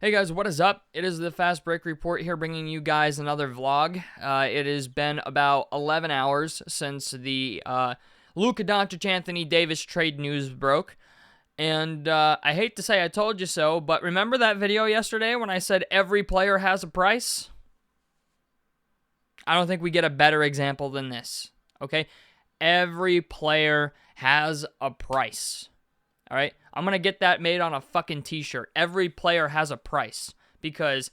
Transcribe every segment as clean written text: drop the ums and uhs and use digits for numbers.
Hey guys, what is up? It is the Fast Break Report here, bringing you guys another vlog. It has been about 11 hours since the Luka Doncic Anthony Davis trade news broke. And I hate to say I told you so, but remember that video yesterday when I said every player has a price? I don't think we get a better example than this, okay? Every player has a price. All right, I'm going to get that made on a fucking t-shirt. Every player has a price, because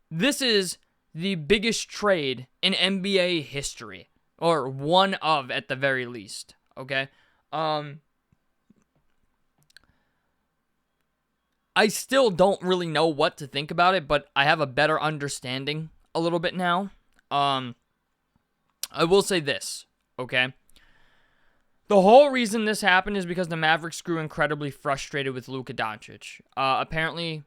this is the biggest trade in NBA history, or one of at the very least, okay? I still don't really know what to think about it, but I have a better understanding a little bit now. I will say this, okay? The whole reason this happened is because the Mavericks grew incredibly frustrated with Luka Doncic. Apparently,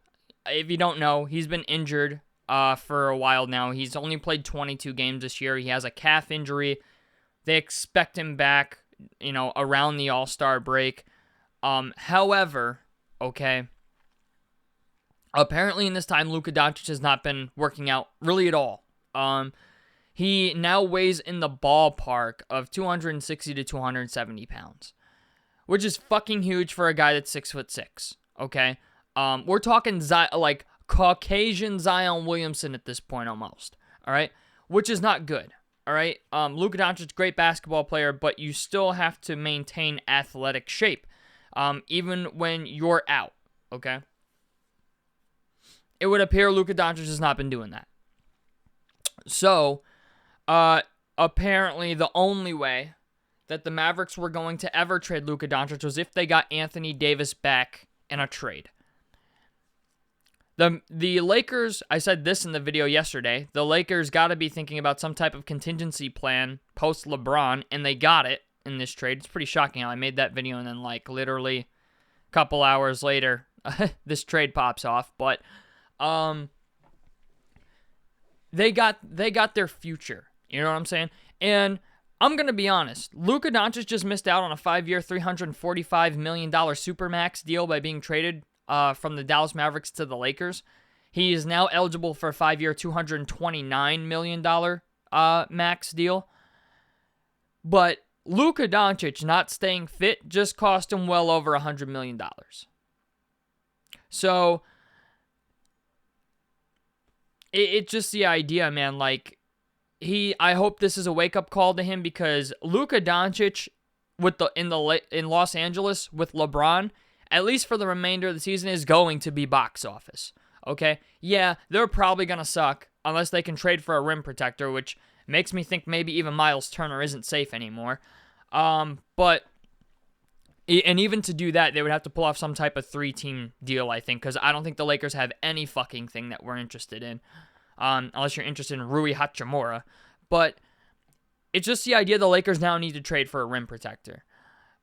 if you don't know, he's been injured for a while now. He's only played 22 games this year. He has a calf injury. They expect him back, around the All-Star break. However, okay, apparently in this time, Luka Doncic has not been working out really at all. He now weighs in the ballpark of 260 to 270 pounds, which is fucking huge for a guy that's 6'6", okay? We're talking like Caucasian Zion Williamson at this point almost, all right? Which is not good, all right? Luka Doncic, great basketball player, but you still have to maintain athletic shape, even when you're out, okay? It would appear Luka Doncic has not been doing that. So, apparently the only way that the Mavericks were going to ever trade Luka Doncic was if they got Anthony Davis back in a trade. The Lakers, I said this in the video yesterday, the Lakers got to be thinking about some type of contingency plan post LeBron, and they got it in this trade. It's pretty shocking how I made that video and then literally a couple hours later, this trade pops off, but they got their future. You know what I'm saying? And I'm going to be honest. Luka Doncic just missed out on a 5-year, $345 million Supermax deal by being traded from the Dallas Mavericks to the Lakers. He is now eligible for a 5-year, $229 million max deal. But Luka Doncic not staying fit just cost him well over $100 million. So it's just the idea, man. I hope this is a wake-up call to him, because Luka Doncic in Los Angeles with LeBron, at least for the remainder of the season, is going to be box office. Okay? Yeah, they're probably going to suck unless they can trade for a rim protector, which makes me think maybe even Miles Turner isn't safe anymore. But even to do that, they would have to pull off some type of 3-team deal, I think, because I don't think the Lakers have any fucking thing that we're interested in. Unless you're interested in Rui Hachimura. But it's just the idea the Lakers now need to trade for a rim protector.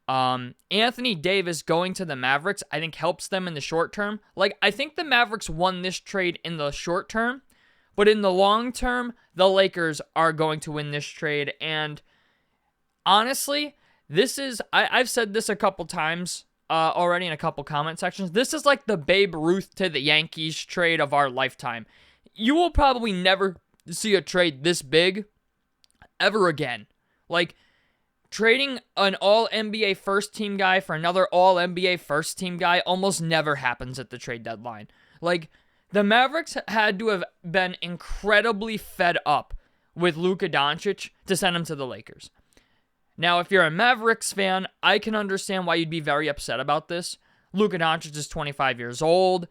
Anthony Davis going to the Mavericks, I think, helps them in the short term. I think the Mavericks won this trade in the short term, but in the long term, the Lakers are going to win this trade. And honestly, I've said this a couple times already in a couple comment sections. This is like the Babe Ruth to the Yankees trade of our lifetime. You will probably never see a trade this big ever again. Trading an all-NBA first-team guy for another all-NBA first-team guy almost never happens at the trade deadline. The Mavericks had to have been incredibly fed up with Luka Doncic to send him to the Lakers. Now, if you're a Mavericks fan, I can understand why you'd be very upset about this. Luka Doncic is 25 years old.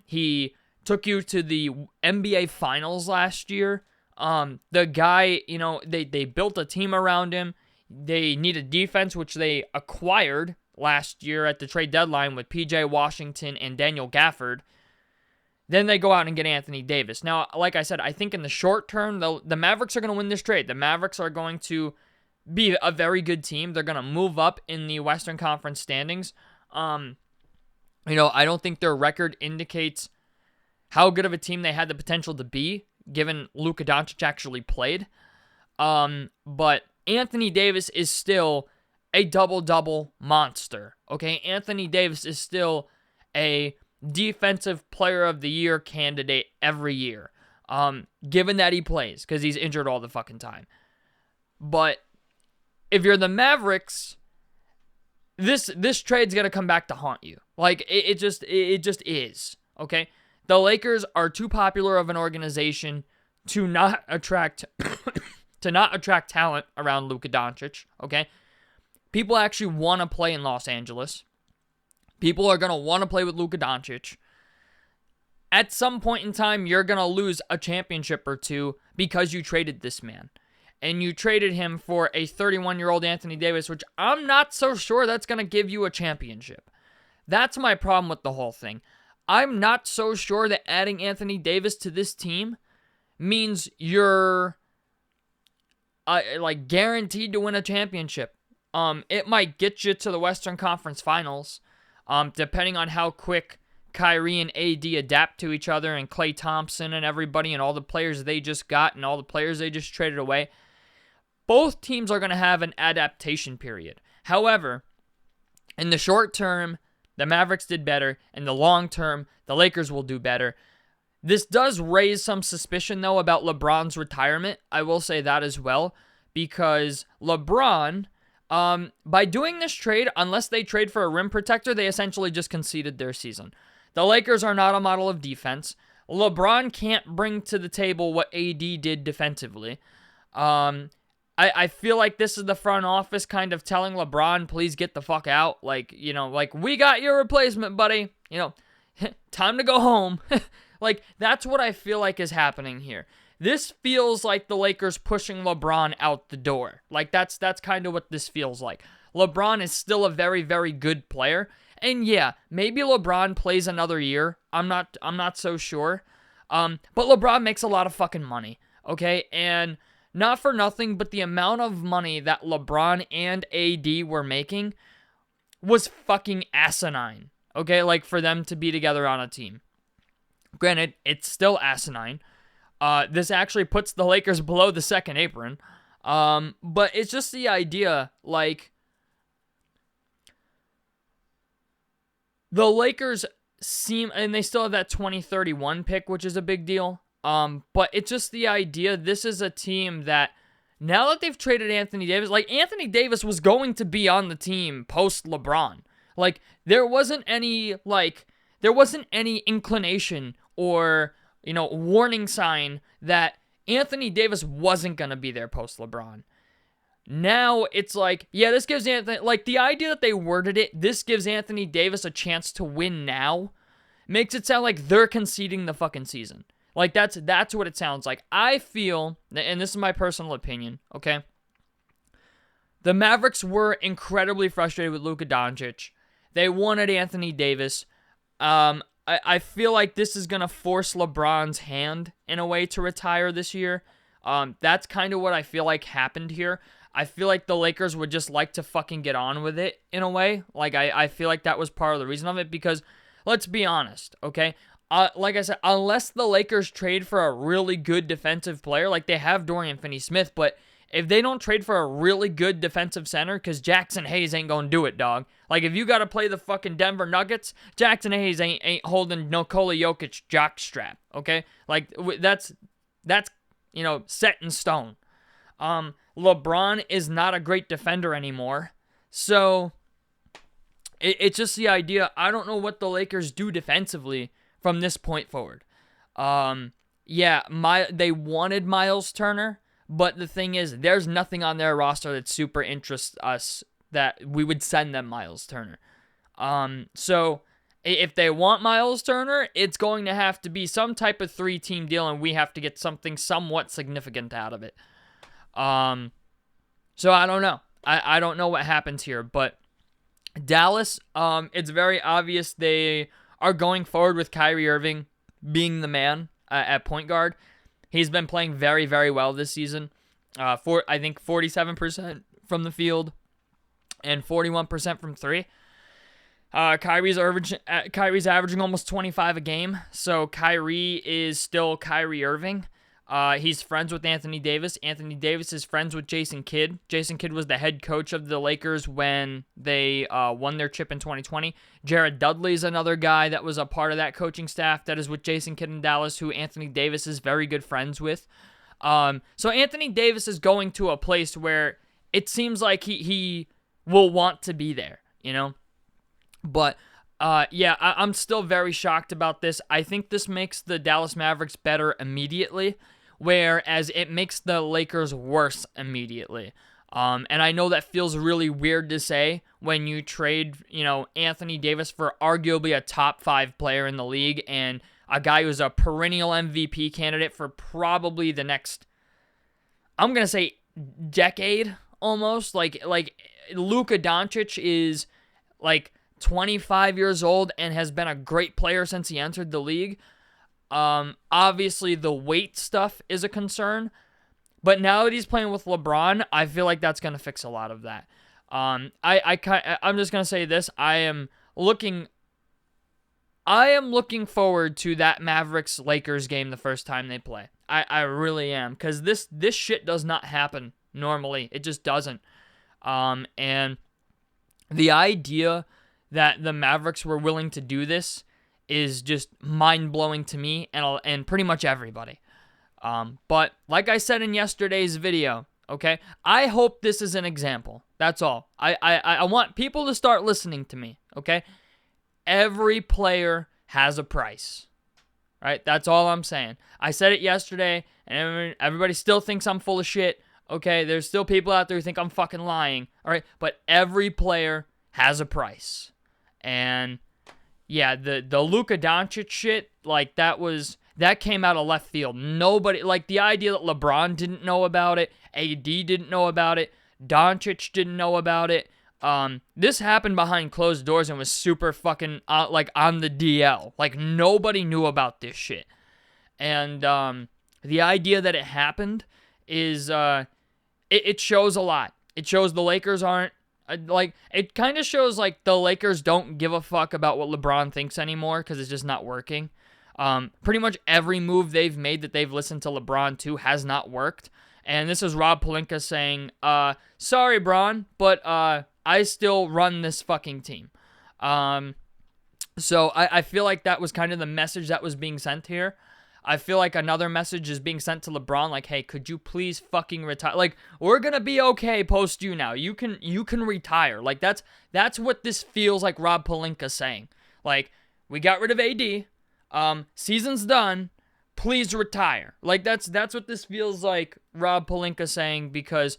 He took you to the NBA Finals last year. The guy, they built a team around him. They needed defense, which they acquired last year at the trade deadline with P.J. Washington and Daniel Gafford. Then they go out and get Anthony Davis. Now, like I said, I think in the short term, the Mavericks are going to win this trade. The Mavericks are going to be a very good team. They're going to move up in the Western Conference standings. I don't think their record indicates how good of a team they had the potential to be, given Luka Doncic actually played. But Anthony Davis is still a double-double monster, okay? Anthony Davis is still a defensive player of the year candidate every year. Given that he plays, because he's injured all the fucking time. But if you're the Mavericks, this trade's gonna come back to haunt you. Like it just is. Okay, the Lakers are too popular of an organization to not attract talent around Luka Doncic. Okay, people actually want to play in Los Angeles. People are gonna want to play with Luka Doncic. At some point in time, you're going to lose a championship or two because you traded this man. And you traded him for a 31-year-old Anthony Davis, which I'm not so sure that's going to give you a championship. That's my problem with the whole thing. I'm not so sure that adding Anthony Davis to this team means you're like guaranteed to win a championship. It might get you to the Western Conference Finals, depending on how quick Kyrie and AD adapt to each other, and Klay Thompson and everybody and all the players they just got and all the players they just traded away. Both teams are going to have an adaptation period. However, in the short term, the Mavericks did better. In the long term, the Lakers will do better. This does raise some suspicion, though, about LeBron's retirement. I will say that as well, because LeBron, by doing this trade, unless they trade for a rim protector, they essentially just conceded their season. The Lakers are not a model of defense. LeBron can't bring to the table what AD did defensively. I feel like this is the front office kind of telling LeBron, please get the fuck out. Like, we got your replacement, buddy. Time to go home. Like, that's what I feel like is happening here. This feels like the Lakers pushing LeBron out the door. Like, that's kind of what this feels like. LeBron is still a very, very good player. And yeah, maybe LeBron plays another year. I'm not so sure. But LeBron makes a lot of fucking money, okay? And not for nothing, but the amount of money that LeBron and AD were making was fucking asinine, okay? Like, for them to be together on a team. Granted, it's still asinine. This actually puts the Lakers below the second apron. But it's just the idea, like, the Lakers seem, and they still have that 2031 pick, which is a big deal. But it's just the idea, this is a team that, now that they've traded Anthony Davis, like, Anthony Davis was going to be on the team post LeBron. Like, there wasn't any inclination or, warning sign that Anthony Davis wasn't going to be there post LeBron. Now it's like, yeah, this gives Anthony, like, the idea that they worded it, this gives Anthony Davis a chance to win now, makes it sound like they're conceding the fucking season. Like, that's what it sounds like. I feel, and this is my personal opinion, okay? The Mavericks were incredibly frustrated with Luka Doncic. They wanted Anthony Davis. I feel like this is going to force LeBron's hand in a way to retire this year. That's kind of what I feel like happened here. I feel like the Lakers would just like to fucking get on with it in a way. Like, I feel like that was part of the reason of it because, let's be honest, okay? Like I said, unless the Lakers trade for a really good defensive player, like they have Dorian Finney-Smith, but if they don't trade for a really good defensive center, because Jackson Hayes ain't gonna do it, dog. Like, if you gotta play the fucking Denver Nuggets, Jackson Hayes ain't holding Nikola Jokic jockstrap, okay? Like, that's set in stone. LeBron is not a great defender anymore, so it's just the idea. I don't know what the Lakers do defensively from this point forward. They wanted Miles Turner, but the thing is, there's nothing on their roster that super interests us that we would send them Miles Turner. So if they want Miles Turner, it's going to have to be some type of 3-team deal, and we have to get something somewhat significant out of it. So I don't know. I don't know what happens here, but Dallas, it's very obvious they are going forward with Kyrie Irving being the man at point guard. He's been playing very, very well this season. I think 47% from the field and 41% from three. Kyrie's averaging almost 25 a game, so Kyrie is still Kyrie Irving. He's friends with Anthony Davis. Anthony Davis is friends with Jason Kidd. Jason Kidd was the head coach of the Lakers when they won their chip in 2020. Jared Dudley is another guy that was a part of that coaching staff that is with Jason Kidd in Dallas, who Anthony Davis is very good friends with. So Anthony Davis is going to a place where it seems like he will want to be there, you know? But, I'm still very shocked about this. I think this makes the Dallas Mavericks better immediately, whereas it makes the Lakers worse immediately. And I know that feels really weird to say when you trade, Anthony Davis for arguably a top 5 player in the league and a guy who's a perennial MVP candidate for probably the next, I'm going to say, decade almost. Like Luka Doncic is 25 years old and has been a great player since he entered the league. Obviously, the weight stuff is a concern. But now that he's playing with LeBron, I feel like that's going to fix a lot of that. I'm just going to say this. I am looking forward to that Mavericks-Lakers game the first time they play. I really am. Because this shit does not happen normally. It just doesn't. And the idea that the Mavericks were willing to do this is just mind-blowing to me and pretty much everybody. But like I said in yesterday's video, okay, I hope this is an example. That's all. I want people to start listening to me, okay? Every player has a price, right? That's all I'm saying. I said it yesterday, and everybody still thinks I'm full of shit, okay? There's still people out there who think I'm fucking lying, all right? But every player has a price. And yeah, the Luka Doncic shit, that came out of left field. Nobody, the idea that LeBron didn't know about it, AD didn't know about it, Doncic didn't know about it. This happened behind closed doors and was super fucking, on the DL. Nobody knew about this shit. And, the idea that it happened is, it shows a lot. It shows the Lakers aren't, it kind of shows, the Lakers don't give a fuck about what LeBron thinks anymore because it's just not working. Pretty much every move they've made that they've listened to LeBron to has not worked. And this is Rob Pelinka saying, sorry, Bron, but I still run this fucking team. So I feel like that was kind of the message that was being sent here. I feel like another message is being sent to LeBron, hey, could you please fucking retire? We're gonna be okay post you now. You can retire. That's what this feels like Rob Pelinka saying. We got rid of AD. Season's done. Please retire. That's what this feels like Rob Pelinka saying because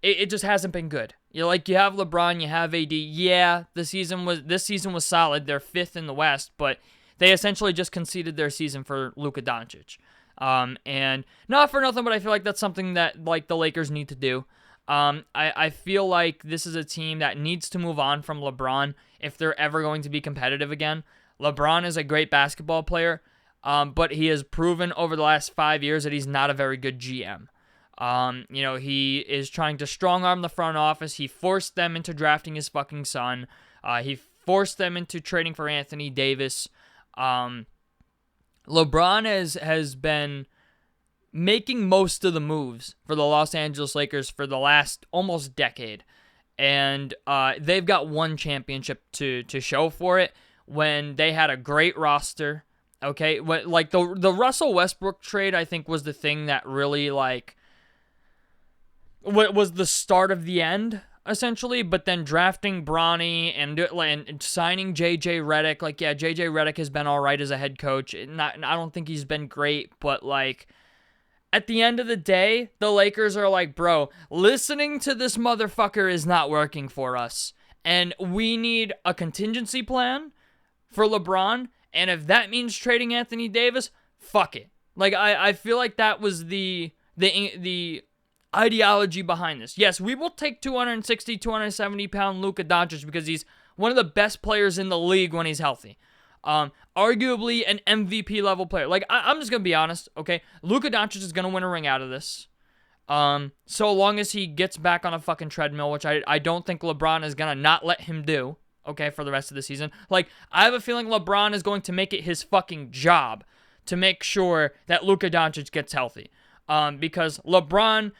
it just hasn't been good. You have LeBron, you have AD. Yeah, this season was solid. They're 5th in the West, but they essentially just conceded their season for Luka Doncic. And not for nothing, but I feel like that's something that the Lakers need to do. I feel like this is a team that needs to move on from LeBron if they're ever going to be competitive again. LeBron is a great basketball player, but he has proven over the last 5 years that he's not a very good GM. He is trying to strong-arm the front office. He forced them into drafting his fucking son. He forced them into trading for Anthony Davis. LeBron has been making most of the moves for the Los Angeles Lakers for the last almost decade. And they've got one championship to show for it when they had a great roster. Okay, the Russell Westbrook trade, I think, was the thing that really was the start of the end, essentially. But then drafting Bronny and signing JJ Redick, JJ Redick has been all right as a head coach. I don't think he's been great, but at the end of the day, the Lakers are bro, listening to this motherfucker is not working for us, and we need a contingency plan for LeBron. And if that means trading Anthony Davis, fuck it. I feel like that was the ideology behind this. Yes, we will take 260, 270-pound Luka Doncic because he's one of the best players in the league when he's healthy. Arguably an MVP level player. I'm just going to be honest, okay? Luka Doncic is going to win a ring out of this. So long as he gets back on a fucking treadmill, which I don't think LeBron is going to not let him do. Okay, for the rest of the season. I have a feeling LeBron is going to make it his fucking job to make sure that Luka Doncic gets healthy. Because LeBron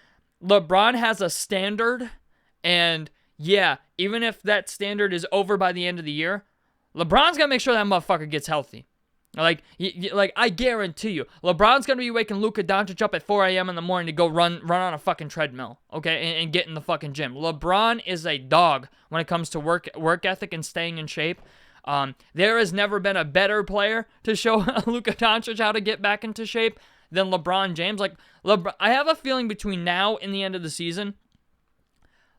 has a standard, and yeah, even if that standard is over by the end of the year, LeBron's got to make sure that motherfucker gets healthy. Like I guarantee you, LeBron's going to be waking Luka Doncic up at 4 a.m. in the morning to go run on a fucking treadmill, okay, and get in the fucking gym. LeBron is a dog when it comes to work ethic and staying in shape. There has never been a better player to show Luka Doncic how to get back into shape than LeBron James. Like, I have a feeling between now and the end of the season,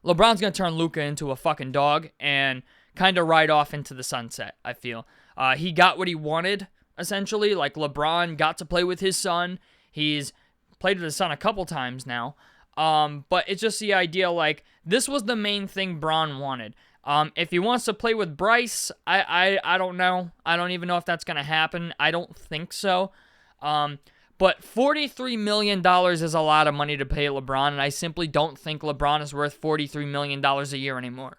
LeBron's going to turn Luka into a fucking dog and kind of ride off into the sunset, I feel. He got what he wanted, essentially. Like, LeBron got to play with his son. He's played with his son a couple times now. But it's just the idea, like, this was the main thing Bron wanted. If he wants to play with Bryce, I don't know. I don't even know if that's going to happen. I don't think so. But $43 million is a lot of money to pay LeBron, and I simply don't think LeBron is worth $43 million a year anymore.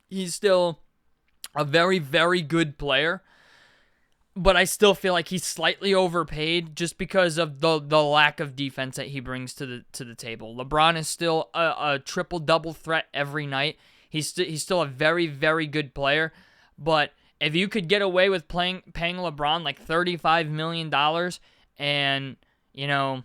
He's still a very, very good player, but I still feel like he's slightly overpaid just because of the lack of defense that he brings to the table. LeBron is still a triple-double threat every night. He's still a very, very good player, but if you could get away with paying LeBron like $35 million and, you know,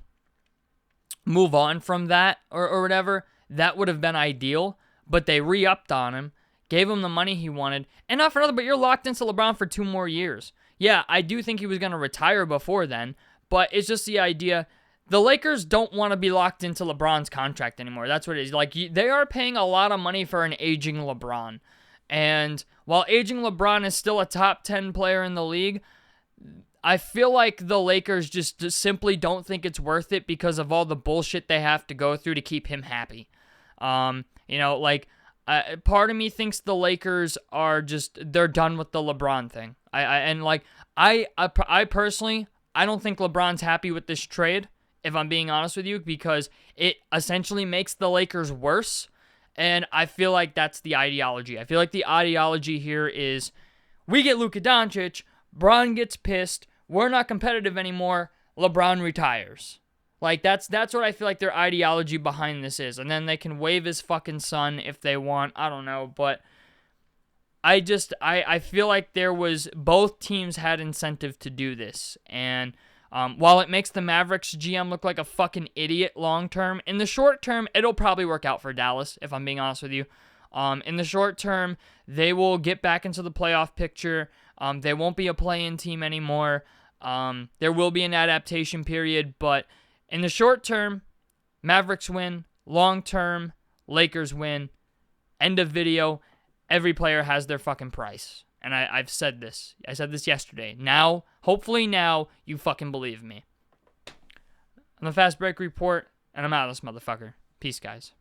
move on from that or whatever, that would have been ideal, but they re-upped on him, gave him the money he wanted, and not for nothing, but you're locked into LeBron for 2 more years. Yeah, I do think he was going to retire before then, but it's just the idea. The Lakers don't want to be locked into LeBron's contract anymore. That's what it is. Like, they are paying a lot of money for an aging LeBron. And while aging LeBron is still a top 10 player in the league, I feel like the Lakers just simply don't think it's worth it because of all the bullshit they have to go through to keep him happy. You know, like, part of me thinks the Lakers are they're done with the LeBron thing. I personally, I don't think LeBron's happy with this trade, if I'm being honest with you, because it essentially makes the Lakers worse, and I feel like that's the ideology. I feel like the ideology here is, we get Luka Doncic, Bron gets pissed, we're not competitive anymore, LeBron retires. Like, that's what I feel like their ideology behind this is, and then they can waive his fucking son if they want, I don't know, but I feel like both teams had incentive to do this, and while it makes the Mavericks GM look like a fucking idiot long term, in the short term, it'll probably work out for Dallas, if I'm being honest with you. In the short term, they will get back into the playoff picture. They won't be a play-in team anymore. There will be an adaptation period, but in the short term, Mavericks win. Long term, Lakers win. End of video. Every player has their fucking price. And I've said this. I said this yesterday. Now, hopefully now, you fucking believe me. On the Fast Break Report, and I'm out of this motherfucker. Peace, guys.